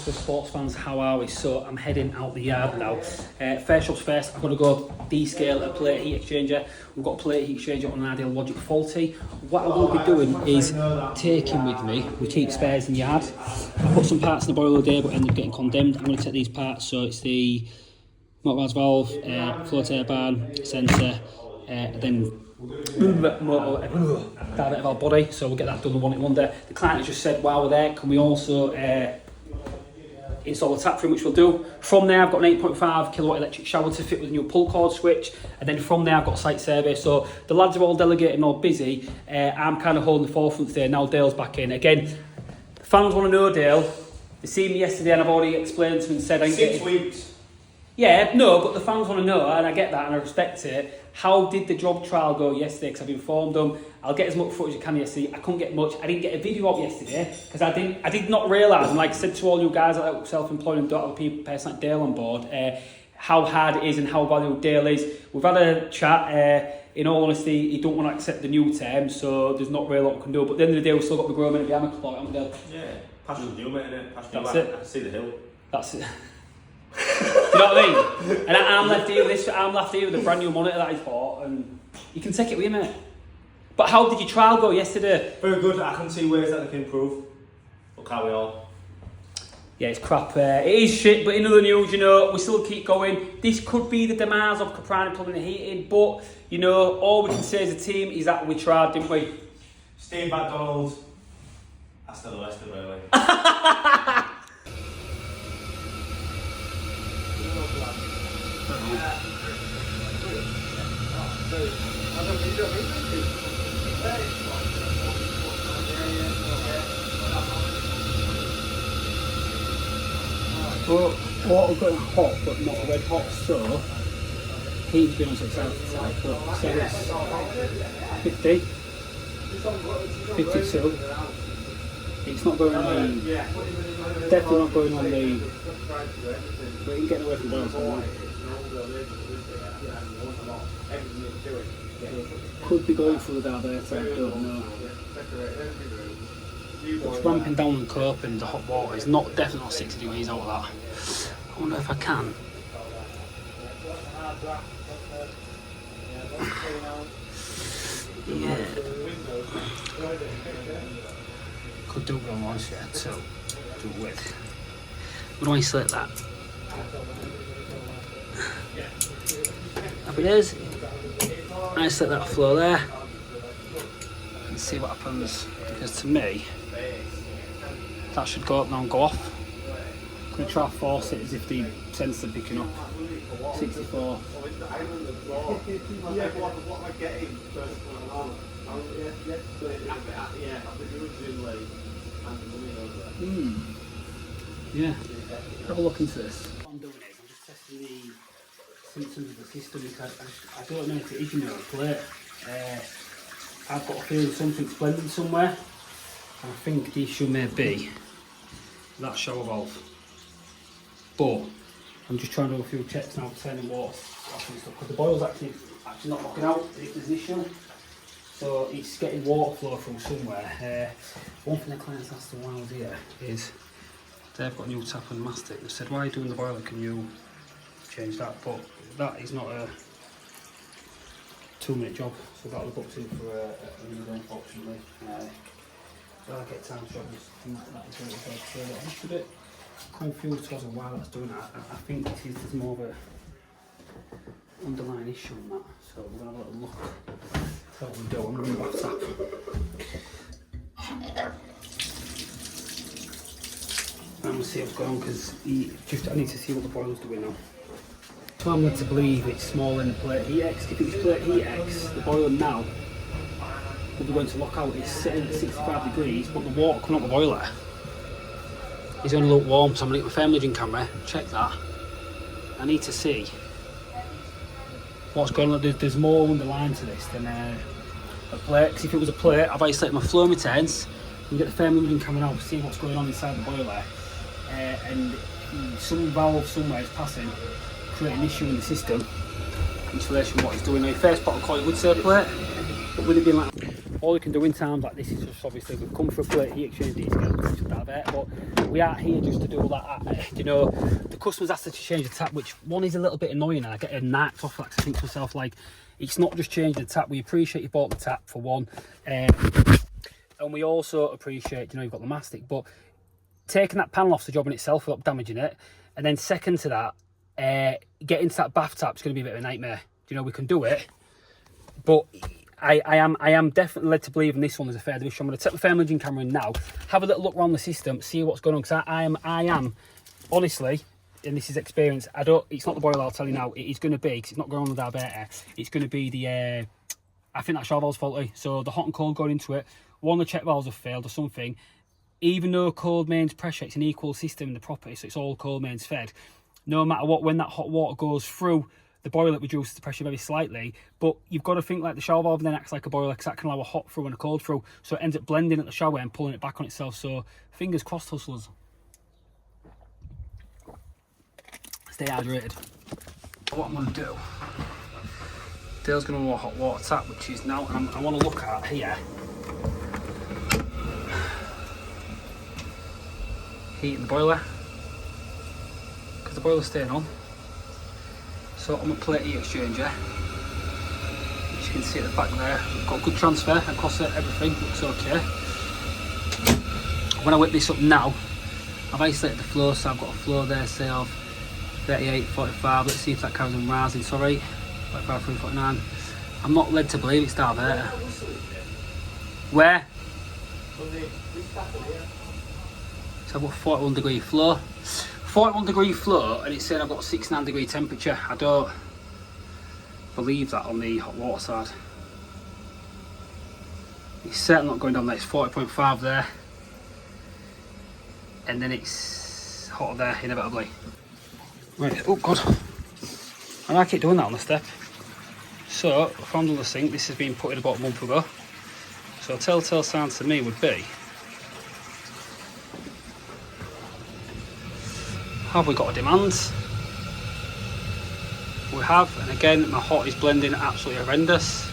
The sports fans, how are we? So I'm heading out the yard now. First jobs first, I've got to go descale a plate heat exchanger. We've got a plate heat exchanger on an Ideal Logic faulty. What I will be doing is taking with me, we keep spares in the yard. I put some parts in the boiler today but ended up getting condemned. I'm going to take these parts, so it's the motor valve, float air barn, sensor, then motor, that bit of our body, so we'll get that done the one day. The client has just said while we're there, can we also install a tap room, which we'll do. From there I've got an 8.5 kilowatt electric shower to fit with a new pull cord switch, and then from there I've got a site survey. So the lads are all delegating, all busy. I'm kind of holding the forefront there. Now Dale's back in. Again, fans want to know Dale. They see me yesterday and I've already explained to them and said I can get 6 weeks. Yeah, no, but the fans want to know, and I get that and I respect it. How did the job trial go yesterday? Because I've informed them. I'll get as much footage as I can yesterday. I couldn't get much. I didn't get a video of yesterday because I did not realise, and like I said to all you guys that are self-employed and don't have a person like Dale on board, how hard it is and how valuable Dale is. We've had a chat. In all honesty, he don't want to accept the new term, so there's not really a lot we can do. But at the end of the day, we've still got the growing behind the clock, haven't we, Dale? Yeah, passion new, mate, innit? That's it. I see the hill. That's it. You know what I mean? And I'm left here with this. I'm left here with a brand new monitor that I bought, and you can take it with you, mate. But how did your trial go yesterday? Very good. I can see ways that they can improve. Look how we all. Yeah, it's crap. It is shit, but in other news, you know, we still keep going. This could be the demise of Caprani Plumbing and Heating, but you know, all we can say as a team is that we tried, didn't we? Steve McDonald. Hasta la vista, really. But water going hot, but not red hot, so heat's been on 6 hours to type, but so it's 50, 52. It's not going on the, definitely not going on the, but you can get away from boils on that. Could be going through the diverter, I don't know. It's ramping down and coping the hot water. It's not definitely not 60 degrees out of that. I wonder if I can. Yeah. Could do go on here too. Do with. What do I select that? Happy days. I select that flow there. And see what happens. Because to me, that should go up now and go off. I'm going to try to force it as if the sensor picking up. 64. Yeah. Have a look into this. What I'm doing is I'm just testing the symptoms of the system because I don't know if it is, you know, a plate. I've got a feeling something's blending somewhere, and I think the issue may be that shower valve. But I'm just trying to do a few checks now, turning water off and stuff, because the boil's actually not knocking out if there's an issue. So it's getting water flow from somewhere. One thing the clients asked a while here is they've got a new tap and mastic. They've said, why are you doing the boiler, can you change that? But that is not a 2-minute job, so that'll be booked in for a minute, unfortunately. Well, I get time to job that is really good. So I'm just a bit confused as to why that's doing that. I think there's more of a underlying issue on that. So we're going to have a little look at what we do. I'm going to move that tap. I'm going to see what's going on because I need to see what the boiler's doing now. So I'm led to believe it's small in the plate heat X. If it's plate heat X, the boiler now will be going to lock out. It's sitting at 65 degrees, but the water coming out the boiler is going to look warm. So I'm going to get my thermal camera, check that. I need to see what's going on. There's more underlying to this than a plate. Because if it was a plate, I've isolated my flow meters and get the thermal camera now, see what's going on inside the boiler. And some valve somewhere is passing, creating an issue in the system. Insulation, what it's doing now. First bottle coil would say plate, but with it being like all you can do in times like this is just obviously we've come for a plate heat exchange but we aren't here just to do all that. You know, the customers asked us to change the tap, which one is a little bit annoying, and I get a knocked off that, 'cause I think to myself, like, it's not just changing the tap. We appreciate you bought the tap for one, and we also appreciate, you know, you've got the mastic, but taking that panel off the job in itself without damaging it, and then second to that, getting to that bath tap is going to be a bit of a nightmare. You know, we can do it, but I am definitely led to believe in this one there's a fair issue. I'm going to take my thermal imaging camera in now, have a little look around the system, see what's going on, because I am honestly, and this is experience, it's not the boiler, I'll tell you now, it is going to be, because it's not going on with diabetes, it's going to be the, I think that shower valve's faulty, so the hot and cold going into it, one of the check valves have failed or something. Even though cold mains pressure, it's an equal system in the property, so it's all cold mains fed. No matter what, when that hot water goes through the boiler, it reduces the pressure very slightly, but you've got to think like the shower valve then acts like a boiler, because that can allow a hot through and a cold through, so it ends up blending at the shower and pulling it back on itself. So fingers crossed, hustlers. Stay hydrated. What I'm going to do, Dale's going to want a hot water tap, which is now, and I want to look at here, heating the boiler, because the boiler's staying on. So I'm a plate heat exchanger, which you can see at the back there. We've got good transfer across it, everything looks okay. When I whip this up now, I've isolated the flow, so I've got a flow there, say of 38, 45, let's see if that carries on rising, sorry, 45, 49. I'm not led to believe it's down there. Where? So I've got 41 degree flow. 41 degree flow, and it's saying I've got 69 degree temperature. I don't believe that on the hot water side. It's certainly not going down there. It's 40.5 there, and then it's hotter there inevitably. Right, oh god, and I keep doing that on the step. So I found on the sink, this has been put in about a month ago, so a telltale sign to me would be, have we got a demand? We have, and again my hot is blending absolutely horrendous.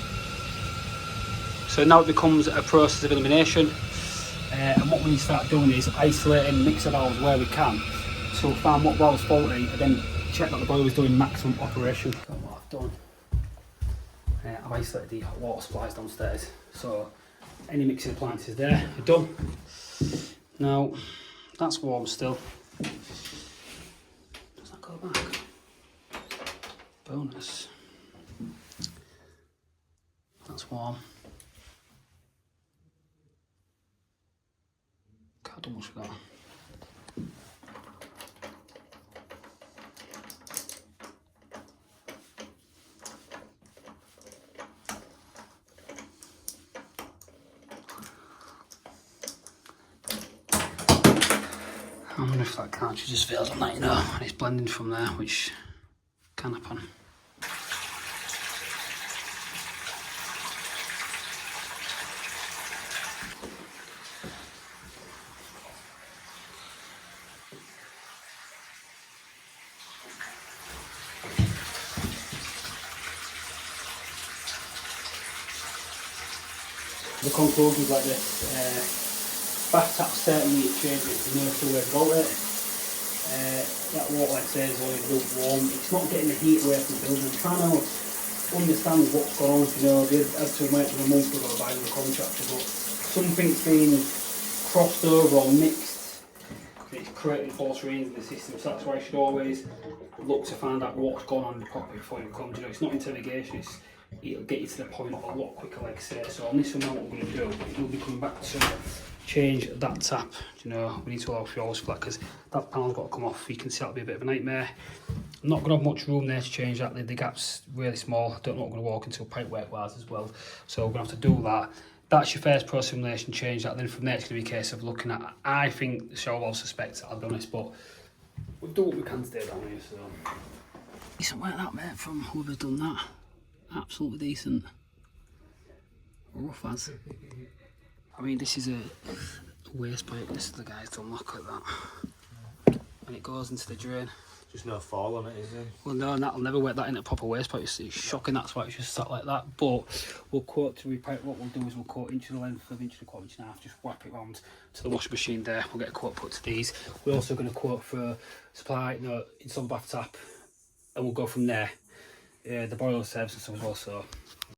So now it becomes a process of elimination, and what we need to start doing is isolating mixer valves where we can, so find what valve's faulty and then check that the boiler is doing maximum operation. So what I've done, I've isolated the hot water supplies downstairs, so any mixing appliances there are done. Now that's warm still. Go back. Bonus. That's warm. Can't do much with that. I wonder if that cartridge just failed on that, you know, and it's blending from there, which can happen. The conclusion is like this. Bath tap certainly changes, no two ways about it. That water, like I say, is only lukewarm. It's not getting the heat away from the building. I'm trying to understand what's going on. You know, they had to wait a month ago buying the contractor, but something's been crossed over or mixed. It's creating false readings in the system, so that's why you should always look to find out what's going on in the property before you come. You know, it's not interrogation, it'll get you to the point a lot quicker, like I say. So on this one now, what we're going to do, we'll be coming back to change that tap. You know, we need to allow fuels for that, because that panel's got to come off. You can see that'll be a bit of a nightmare. I'm not going to have much room there to change that. The gap's really small. I don't know what I'm going to walk into pipe work wise as well, so we're going to have to do that. That's your first pro simulation, change that. Then from there it's going to be a case of looking at, I think the shower valve suspects, I'll be honest, but we'll do what we can to stay down here. So decent work that, mate, from whoever's done that. Absolutely decent. Rough as. I mean, this is a waste pipe. This is the guy's done. Look at that. And it goes into the drain. Just no fall on it, is there? Well, no, and that'll never work that in a proper waste pipe. It's shocking, that's why it's just sat like that. But we'll quote to repair it. What we'll do is we'll quote inch of the length of inch and a quarter, inch and a half, just wrap it round to the washing machine there. We'll get a quote put to these. We're also going to quote for supply, install bath tap, and we'll go from there. The boiler service and stuff as well, so